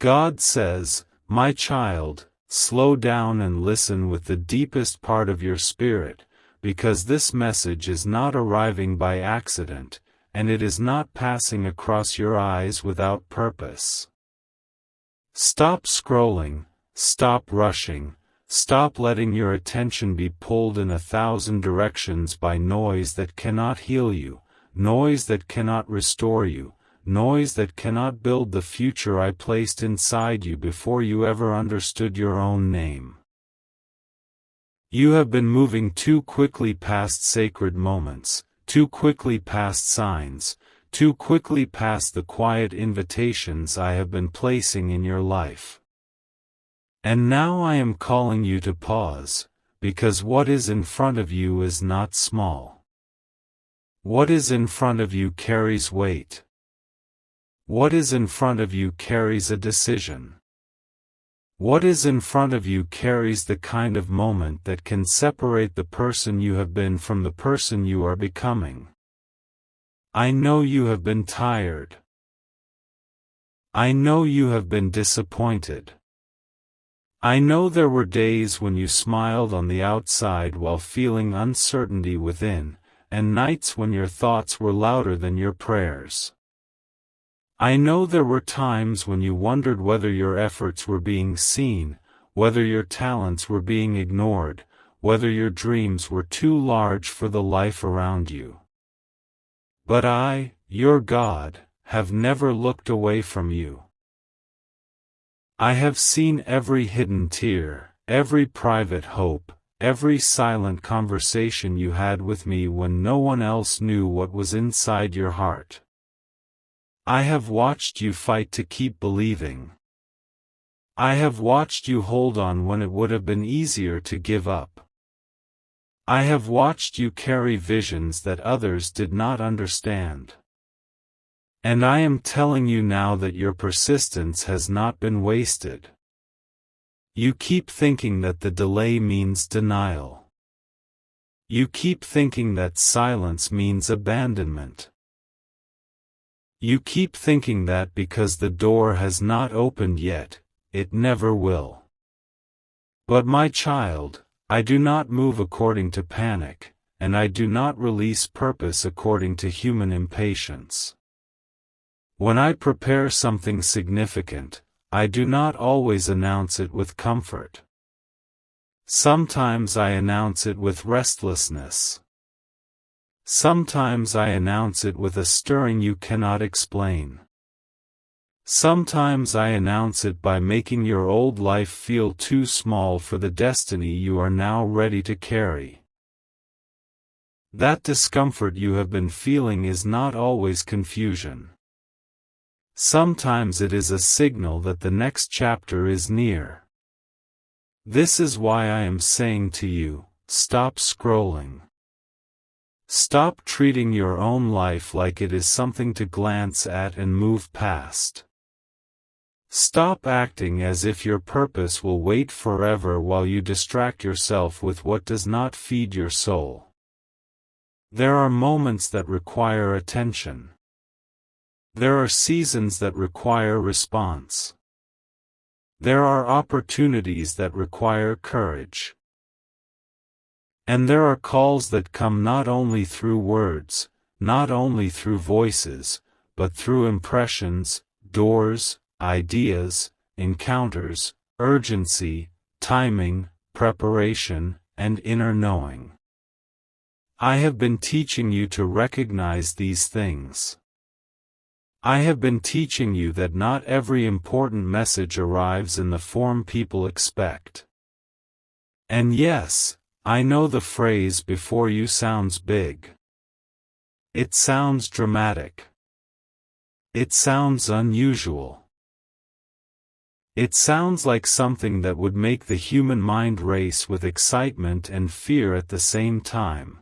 God says, my child, slow down and listen with the deepest part of your spirit, because this message is not arriving by accident, and it is not passing across your eyes without purpose. Stop scrolling, stop rushing, stop letting your attention be pulled in 1,000 directions by noise that cannot heal you, noise that cannot restore you, noise that cannot build the future I placed inside you before you ever understood your own name. You have been moving too quickly past sacred moments, too quickly past signs, too quickly past the quiet invitations I have been placing in your life. And now I am calling you to pause, because what is in front of you is not small. What is in front of you carries weight. What is in front of you carries a decision. What is in front of you carries the kind of moment that can separate the person you have been from the person you are becoming. I know you have been tired. I know you have been disappointed. I know there were days when you smiled on the outside while feeling uncertainty within, and nights when your thoughts were louder than your prayers. I know there were times when you wondered whether your efforts were being seen, whether your talents were being ignored, whether your dreams were too large for the life around you. But I, your God, have never looked away from you. I have seen every hidden tear, every private hope, every silent conversation you had with me when no one else knew what was inside your heart. I have watched you fight to keep believing. I have watched you hold on when it would have been easier to give up. I have watched you carry visions that others did not understand. And I am telling you now that your persistence has not been wasted. You keep thinking that the delay means denial. You keep thinking that silence means abandonment. You keep thinking that because the door has not opened yet, it never will. But my child, I do not move according to panic, and I do not release purpose according to human impatience. When I prepare something significant, I do not always announce it with comfort. Sometimes I announce it with restlessness. Sometimes I announce it with a stirring you cannot explain. Sometimes I announce it by making your old life feel too small for the destiny you are now ready to carry. That discomfort you have been feeling is not always confusion. Sometimes it is a signal that the next chapter is near. This is why I am saying to you, stop scrolling. Stop treating your own life like it is something to glance at and move past. Stop acting as if your purpose will wait forever while you distract yourself with what does not feed your soul. There are moments that require attention. There are seasons that require response. There are opportunities that require courage. And there are calls that come not only through words, not only through voices, but through impressions, doors, ideas, encounters, urgency, timing, preparation, and inner knowing. I have been teaching you to recognize these things. I have been teaching you that not every important message arrives in the form people expect. And yes, I know the phrase before you sounds big. It sounds dramatic. It sounds unusual. It sounds like something that would make the human mind race with excitement and fear at the same time.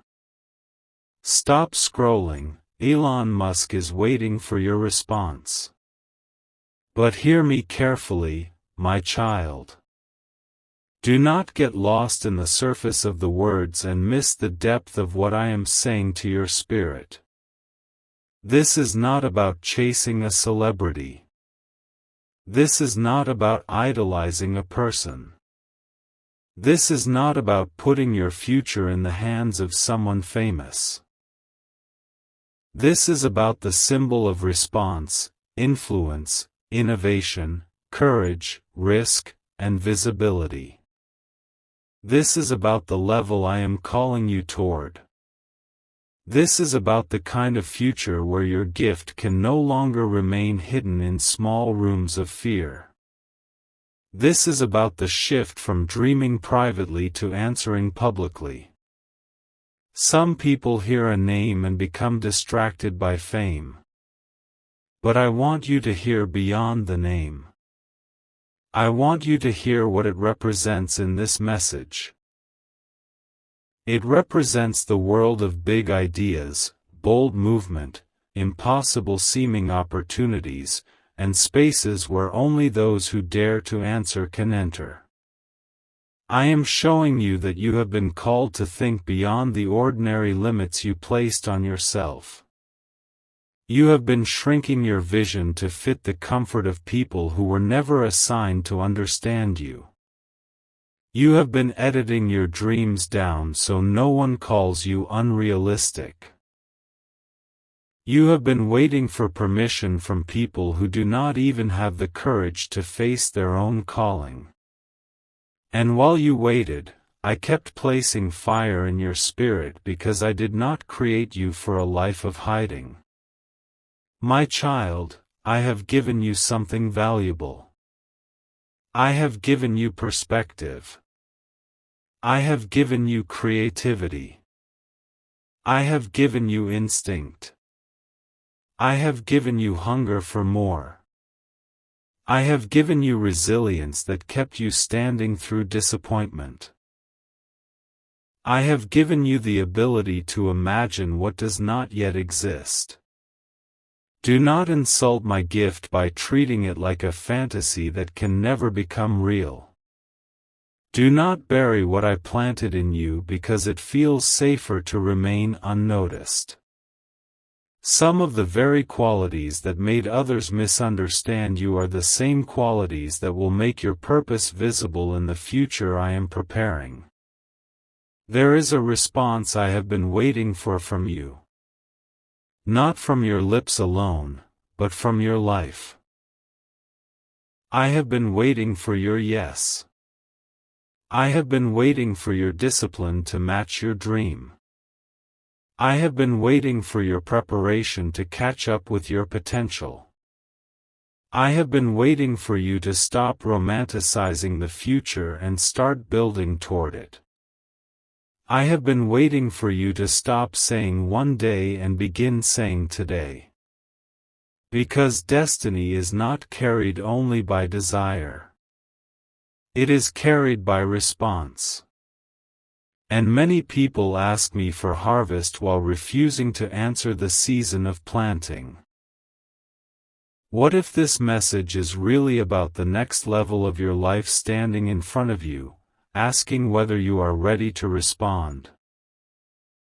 Stop scrolling, Elon Musk is waiting for your response. But hear me carefully, my child. Do not get lost in the surface of the words and miss the depth of what I am saying to your spirit. This is not about chasing a celebrity. This is not about idolizing a person. This is not about putting your future in the hands of someone famous. This is about the symbol of response, influence, innovation, courage, risk, and visibility. This is about the level I am calling you toward. This is about the kind of future where your gift can no longer remain hidden in small rooms of fear. This is about the shift from dreaming privately to answering publicly. Some people hear a name and become distracted by fame. But I want you to hear beyond the name. I want you to hear what it represents in this message. It represents the world of big ideas, bold movement, impossible seeming opportunities, and spaces where only those who dare to answer can enter. I am showing you that you have been called to think beyond the ordinary limits you placed on yourself. You have been shrinking your vision to fit the comfort of people who were never assigned to understand you. You have been editing your dreams down so no one calls you unrealistic. You have been waiting for permission from people who do not even have the courage to face their own calling. And while you waited, I kept placing fire in your spirit because I did not create you for a life of hiding. My child, I have given you something valuable. I have given you perspective. I have given you creativity. I have given you instinct. I have given you hunger for more. I have given you resilience that kept you standing through disappointment. I have given you the ability to imagine what does not yet exist. Do not insult my gift by treating it like a fantasy that can never become real. Do not bury what I planted in you because it feels safer to remain unnoticed. Some of the very qualities that made others misunderstand you are the same qualities that will make your purpose visible in the future I am preparing. There is a response I have been waiting for from you. Not from your lips alone, but from your life. I have been waiting for your yes. I have been waiting for your discipline to match your dream. I have been waiting for your preparation to catch up with your potential. I have been waiting for you to stop romanticizing the future and start building toward it. I have been waiting for you to stop saying one day and begin saying today. Because destiny is not carried only by desire. It is carried by response. And many people ask me for harvest while refusing to answer the season of planting. What if this message is really about the next level of your life standing in front of you, asking whether you are ready to respond?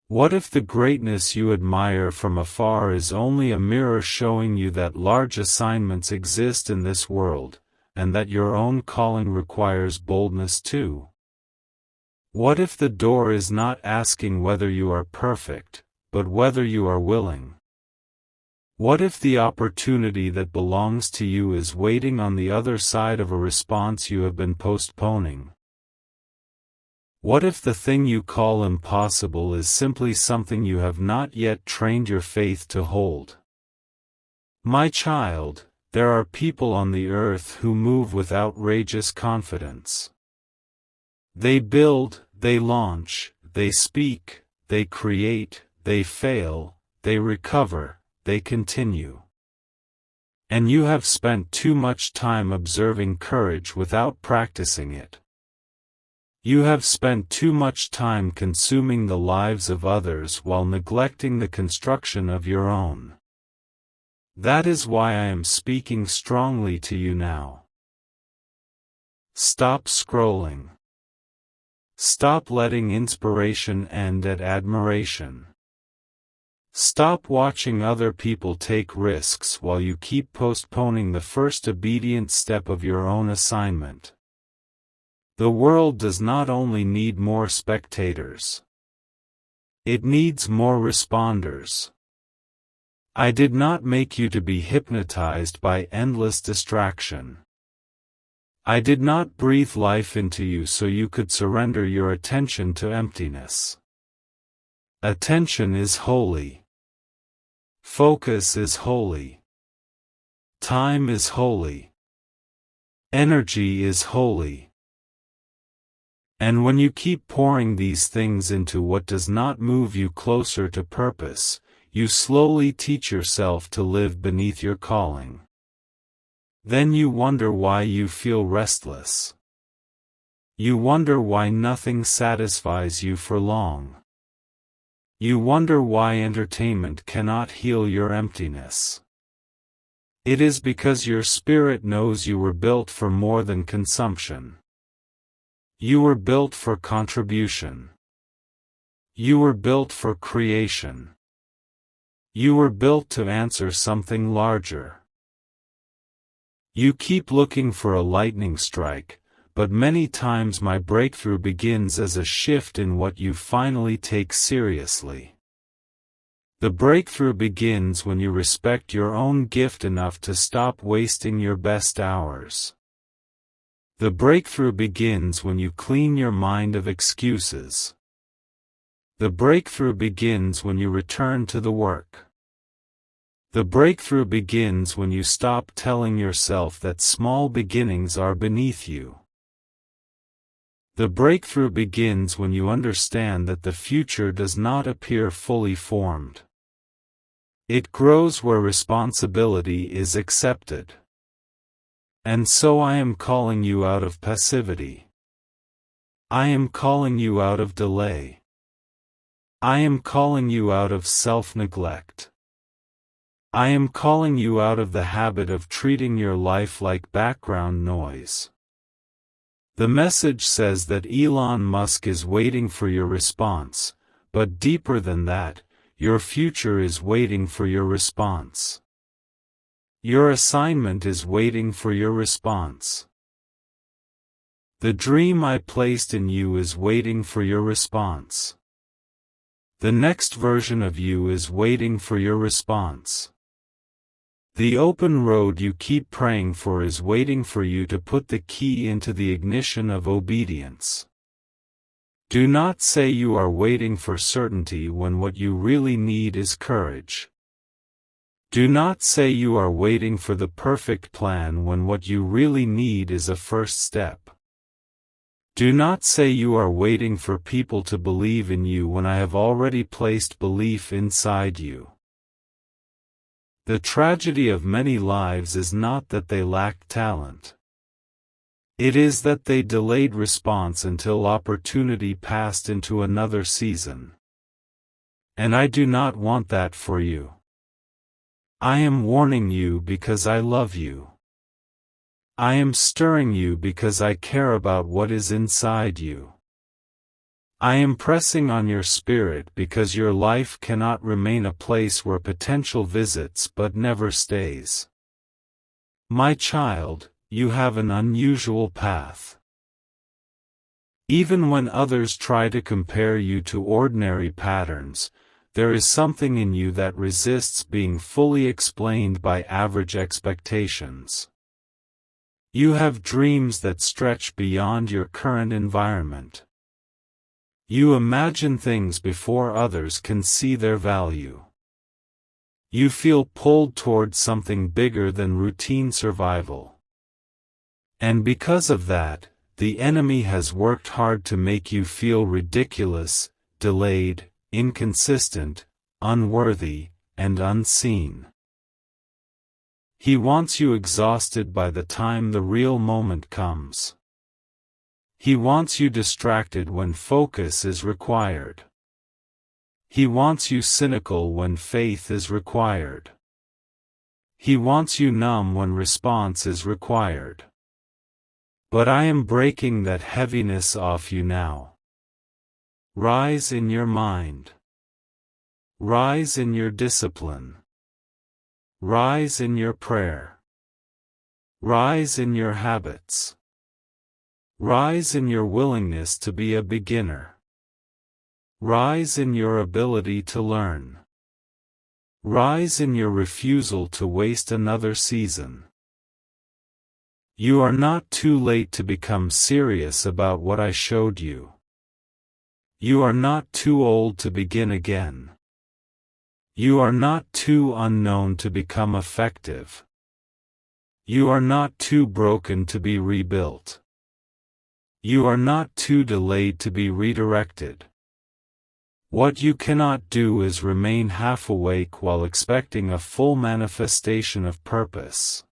What if the greatness you admire from afar is only a mirror showing you that large assignments exist in this world, and that your own calling requires boldness too? What if the door is not asking whether you are perfect, but whether you are willing? What if the opportunity that belongs to you is waiting on the other side of a response you have been postponing? What if the thing you call impossible is simply something you have not yet trained your faith to hold? My child, there are people on the earth who move with outrageous confidence. They build, they launch, they speak, they create, they fail, they recover, they continue. And you have spent too much time observing courage without practicing it. You have spent too much time consuming the lives of others while neglecting the construction of your own. That is why I am speaking strongly to you now. Stop scrolling. Stop letting inspiration end at admiration. Stop watching other people take risks while you keep postponing the first obedient step of your own assignment. The world does not only need more spectators. It needs more responders. I did not make you to be hypnotized by endless distraction. I did not breathe life into you so you could surrender your attention to emptiness. Attention is holy. Focus is holy. Time is holy. Energy is holy. And when you keep pouring these things into what does not move you closer to purpose, you slowly teach yourself to live beneath your calling. Then you wonder why you feel restless. You wonder why nothing satisfies you for long. You wonder why entertainment cannot heal your emptiness. It is because your spirit knows you were built for more than consumption. You were built for contribution. You were built for creation. You were built to answer something larger. You keep looking for a lightning strike, but many times my breakthrough begins as a shift in what you finally take seriously. The breakthrough begins when you respect your own gift enough to stop wasting your best hours. The breakthrough begins when you clean your mind of excuses. The breakthrough begins when you return to the work. The breakthrough begins when you stop telling yourself that small beginnings are beneath you. The breakthrough begins when you understand that the future does not appear fully formed. It grows where responsibility is accepted. And so I am calling you out of passivity. I am calling you out of delay. I am calling you out of self-neglect. I am calling you out of the habit of treating your life like background noise. The message says that Elon Musk is waiting for your response, but deeper than that, your future is waiting for your response. Your assignment is waiting for your response. The dream I placed in you is waiting for your response. The next version of you is waiting for your response. The open road you keep praying for is waiting for you to put the key into the ignition of obedience. Do not say you are waiting for certainty when what you really need is courage. Do not say you are waiting for the perfect plan when what you really need is a first step. Do not say you are waiting for people to believe in you when I have already placed belief inside you. The tragedy of many lives is not that they lack talent. It is that they delayed response until opportunity passed into another season. And I do not want that for you. I am warning you because I love you. I am stirring you because I care about what is inside you. I am pressing on your spirit because your life cannot remain a place where potential visits but never stays. My child, you have an unusual path. Even when others try to compare you to ordinary patterns, there is something in you that resists being fully explained by average expectations. You have dreams that stretch beyond your current environment. You imagine things before others can see their value. You feel pulled toward something bigger than routine survival. And because of that, the enemy has worked hard to make you feel ridiculous, delayed, inconsistent, unworthy, and unseen. He wants you exhausted by the time the real moment comes. He wants you distracted when focus is required. He wants you cynical when faith is required. He wants you numb when response is required. But I am breaking that heaviness off you now. Rise in your mind. Rise in your discipline. Rise in your prayer. Rise in your habits. Rise in your willingness to be a beginner. Rise in your ability to learn. Rise in your refusal to waste another season. You are not too late to become serious about what I showed you. You are not too old to begin again. You are not too unknown to become effective. You are not too broken to be rebuilt. You are not too delayed to be redirected. What you cannot do is remain half awake while expecting a full manifestation of purpose.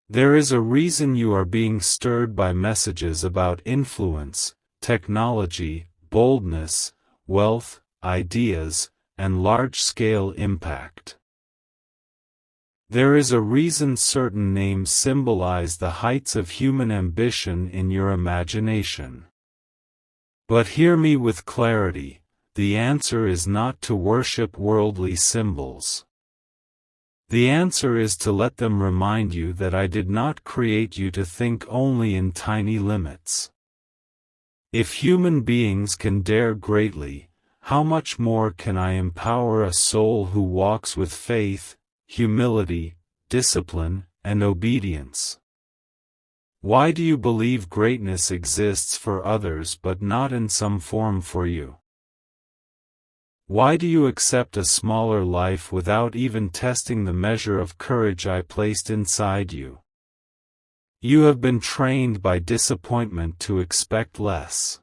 There is a reason you are being stirred by messages about influence, technology, boldness, wealth, ideas, and large-scale impact. There is a reason certain names symbolize the heights of human ambition in your imagination. But hear me with clarity, the answer is not to worship worldly symbols. The answer is to let them remind you that I did not create you to think only in tiny limits. If human beings can dare greatly, how much more can I empower a soul who walks with faith, humility, discipline, and obedience? Why do you believe greatness exists for others but not in some form for you? Why do you accept a smaller life without even testing the measure of courage I placed inside you? You have been trained by disappointment to expect less.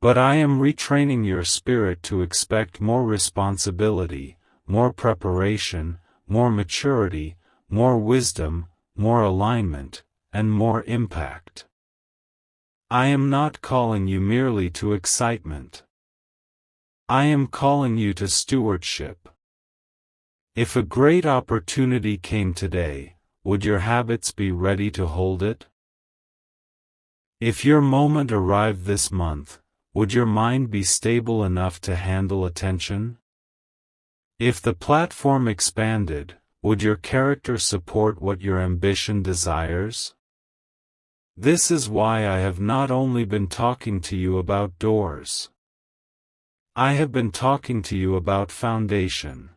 But I am retraining your spirit to expect more responsibility, more preparation, more maturity, more wisdom, more alignment, and more impact. I am not calling you merely to excitement. I am calling you to stewardship. If a great opportunity came today, would your habits be ready to hold it? If your moment arrived this month, would your mind be stable enough to handle attention? If the platform expanded, would your character support what your ambition desires? This is why I have not only been talking to you about doors. I have been talking to you about foundation.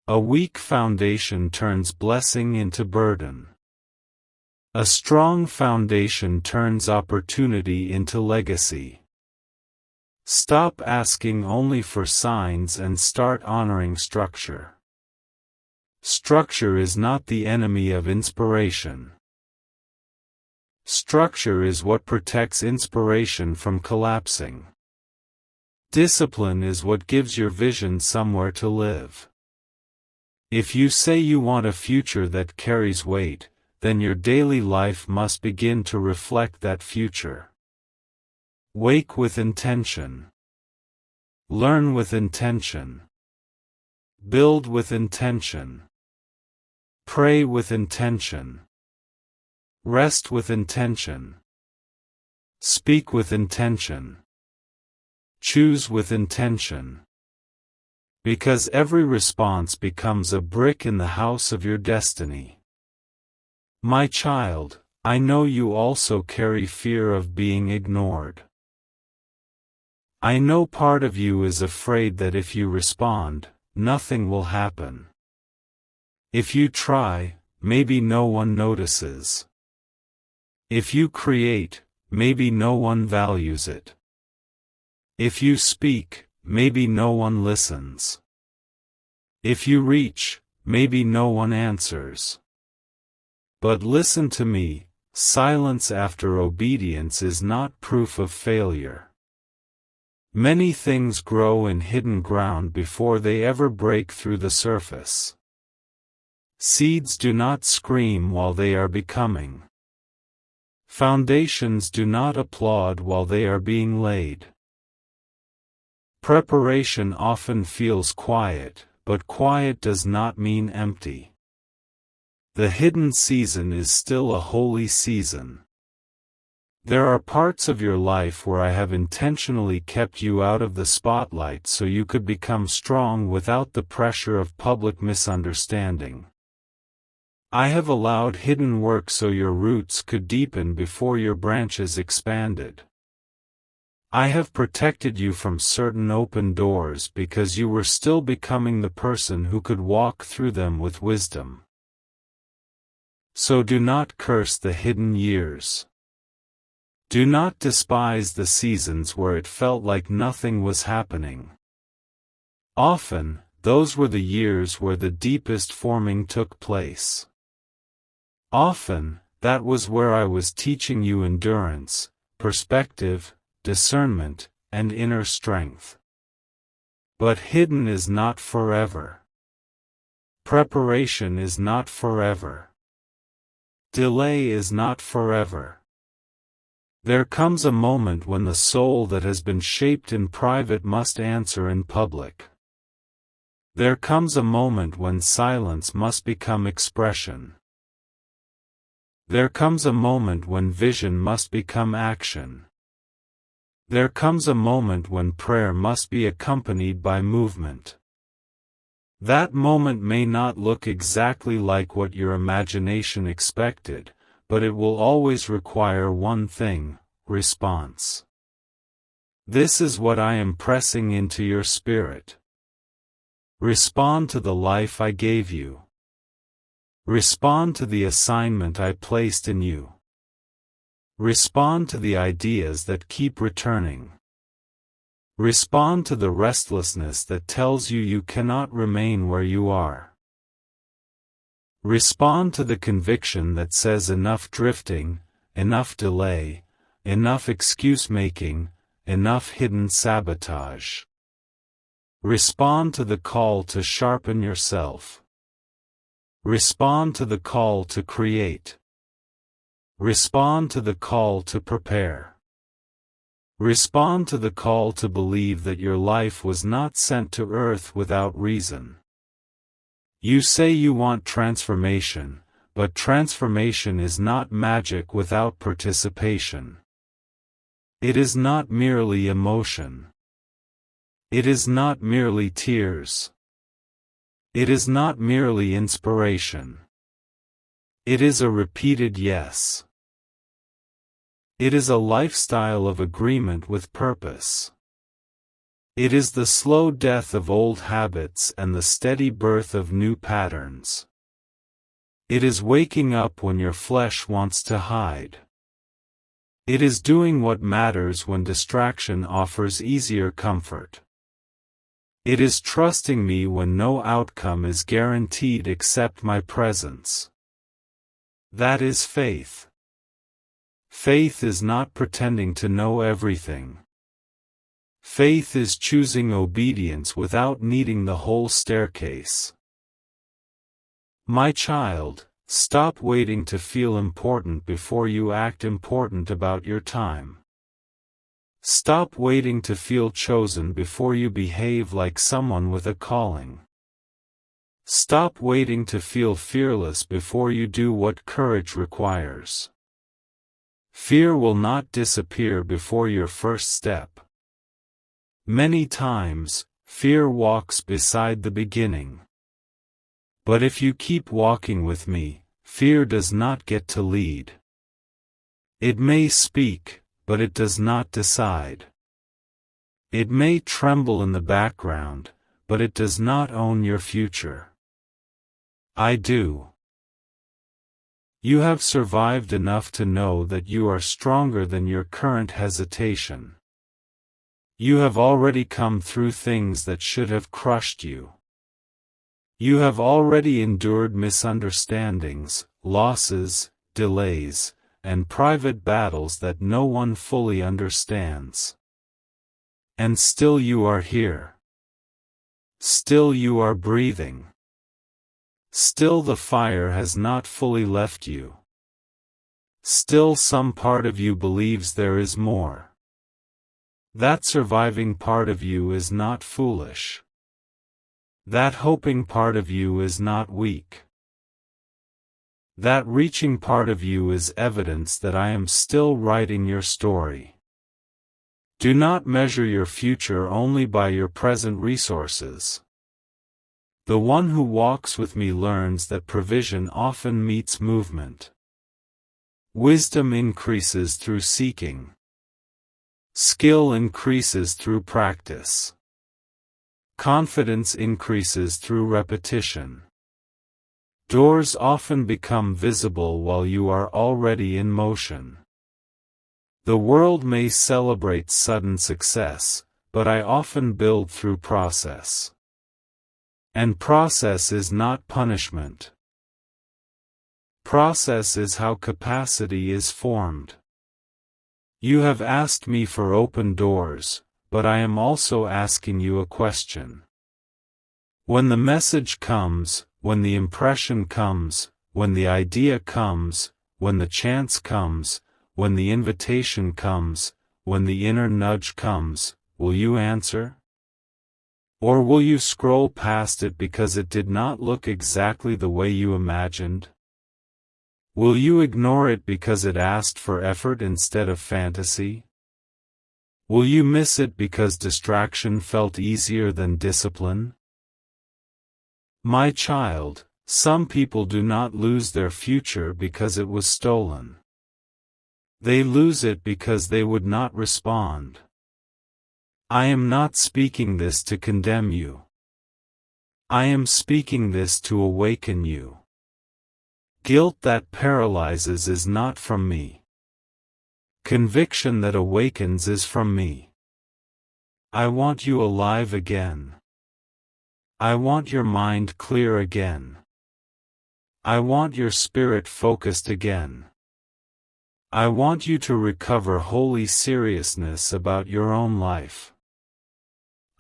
A weak foundation turns blessing into burden. A strong foundation turns opportunity into legacy. Stop asking only for signs and start honoring structure. Structure is not the enemy of inspiration. Structure is what protects inspiration from collapsing. Discipline is what gives your vision somewhere to live. If you say you want a future that carries weight, then your daily life must begin to reflect that future. Wake with intention. Learn with intention. Build with intention. Pray with intention. Rest with intention. Speak with intention. Choose with intention. Because every response becomes a brick in the house of your destiny. My child, I know you also carry fear of being ignored. I know part of you is afraid that if you respond, nothing will happen. If you try, maybe no one notices. If you create, maybe no one values it. If you speak, maybe no one listens. If you reach, maybe no one answers. But listen to me, silence after obedience is not proof of failure. Many things grow in hidden ground before they ever break through the surface. Seeds do not scream while they are becoming. Foundations do not applaud while they are being laid. Preparation often feels quiet, but quiet does not mean empty. The hidden season is still a holy season. There are parts of your life where I have intentionally kept you out of the spotlight so you could become strong without the pressure of public misunderstanding. I have allowed hidden work so your roots could deepen before your branches expanded. I have protected you from certain open doors because you were still becoming the person who could walk through them with wisdom. So do not curse the hidden years. Do not despise the seasons where it felt like nothing was happening. Often, those were the years where the deepest forming took place. Often, that was where I was teaching you endurance, perspective, discernment, and inner strength. But hidden is not forever. Preparation is not forever. Delay is not forever. There comes a moment when the soul that has been shaped in private must answer in public. There comes a moment when silence must become expression. There comes a moment when vision must become action. There comes a moment when prayer must be accompanied by movement. That moment may not look exactly like what your imagination expected, but it will always require one thing: response. This is what I am pressing into your spirit. Respond to the life I gave you. Respond to the assignment I placed in you. Respond to the ideas that keep returning. Respond to the restlessness that tells you you cannot remain where you are. Respond to the conviction that says enough drifting, enough delay, enough excuse-making, enough hidden sabotage. Respond to the call to sharpen yourself. Respond to the call to create. Respond to the call to prepare. Respond to the call to believe that your life was not sent to earth without reason. You say you want transformation, but transformation is not magic without participation. It is not merely emotion. It is not merely tears. It is not merely inspiration. It is a repeated yes. It is a lifestyle of agreement with purpose. It is the slow death of old habits and the steady birth of new patterns. It is waking up when your flesh wants to hide. It is doing what matters when distraction offers easier comfort. It is trusting me when no outcome is guaranteed except my presence. That is faith. Faith is not pretending to know everything. Faith is choosing obedience without needing the whole staircase. My child, stop waiting to feel important before you act important about your time. Stop waiting to feel chosen before you behave like someone with a calling. Stop waiting to feel fearless before you do what courage requires. Fear will not disappear before your first step. Many times, fear walks beside the beginning. But if you keep walking with me, fear does not get to lead. It may speak, but it does not decide. It may tremble in the background, but it does not own your future. I do. You have survived enough to know that you are stronger than your current hesitation. You have already come through things that should have crushed you. You have already endured misunderstandings, losses, delays, and private battles that no one fully understands. And still you are here. Still you are breathing. Still the fire has not fully left you. Still some part of you believes there is more. That surviving part of you is not foolish. That hoping part of you is not weak. That reaching part of you is evidence that I am still writing your story. Do not measure your future only by your present resources. The one who walks with me learns that provision often meets movement. Wisdom increases through seeking. Skill increases through practice. Confidence increases through repetition. Doors often become visible while you are already in motion. The world may celebrate sudden success, but I often build through process. And process is not punishment. Process is how capacity is formed. You have asked me for open doors, but I am also asking you a question. When the message comes, when the impression comes, when the idea comes, when the chance comes, when the invitation comes, when the inner nudge comes, will you answer? Or will you scroll past it because it did not look exactly the way you imagined? Will you ignore it because it asked for effort instead of fantasy? Will you miss it because distraction felt easier than discipline? My child, some people do not lose their future because it was stolen. They lose it because they would not respond. I am not speaking this to condemn you. I am speaking this to awaken you. Guilt that paralyzes is not from me. Conviction that awakens is from me. I want you alive again. I want your mind clear again. I want your spirit focused again. I want you to recover holy seriousness about your own life.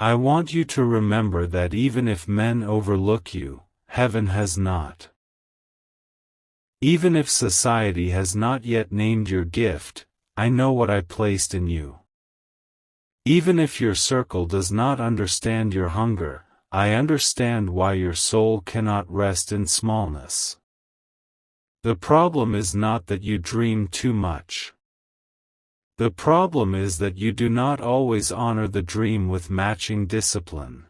I want you to remember that even if men overlook you, heaven has not. Even if society has not yet named your gift, I know what I placed in you. Even if your circle does not understand your hunger, I understand why your soul cannot rest in smallness. The problem is not that you dream too much. The problem is that you do not always honor the dream with matching discipline.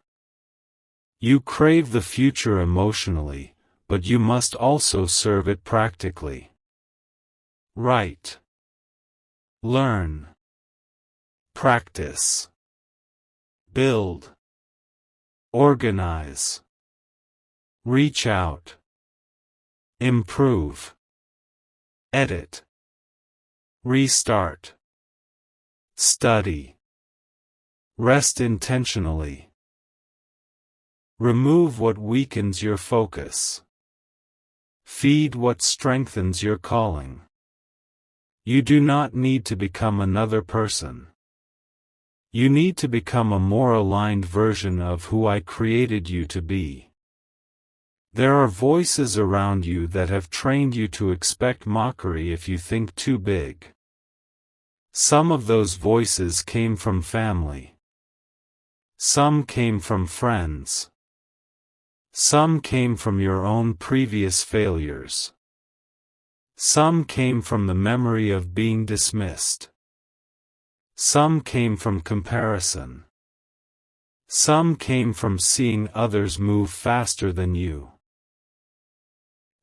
You crave the future emotionally, but you must also serve it practically. Write. Learn. Practice. Build. Organize. Reach out. Improve. Edit. Restart. Study. Rest intentionally. Remove what weakens your focus. Feed what strengthens your calling. You do not need to become another person. You need to become a more aligned version of who I created you to be. There are voices around you that have trained you to expect mockery if you think too big. Some of those voices came from family. Some came from friends. Some came from your own previous failures. Some came from the memory of being dismissed. Some came from comparison. Some came from seeing others move faster than you.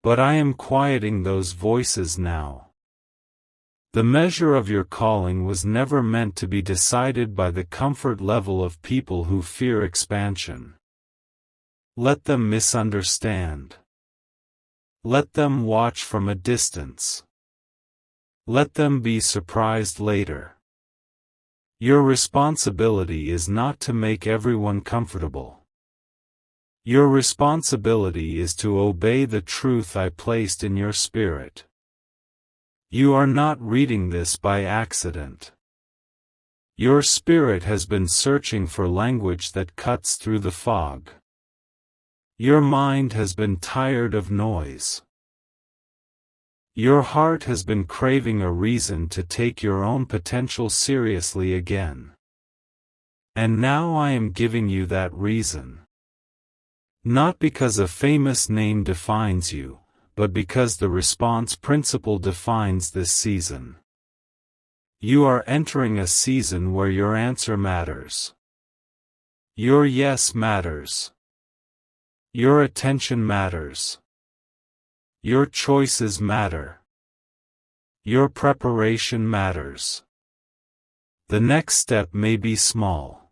But I am quieting those voices now. The measure of your calling was never meant to be decided by the comfort level of people who fear expansion. Let them misunderstand. Let them watch from a distance. Let them be surprised later. Your responsibility is not to make everyone comfortable. Your responsibility is to obey the truth I placed in your spirit. You are not reading this by accident. Your spirit has been searching for language that cuts through the fog. Your mind has been tired of noise. Your heart has been craving a reason to take your own potential seriously again. And now I am giving you that reason. Not because a famous name defines you, but because the response principle defines this season. You are entering a season where your answer matters. Your yes matters. Your attention matters. Your choices matter. Your preparation matters. The next step may be small.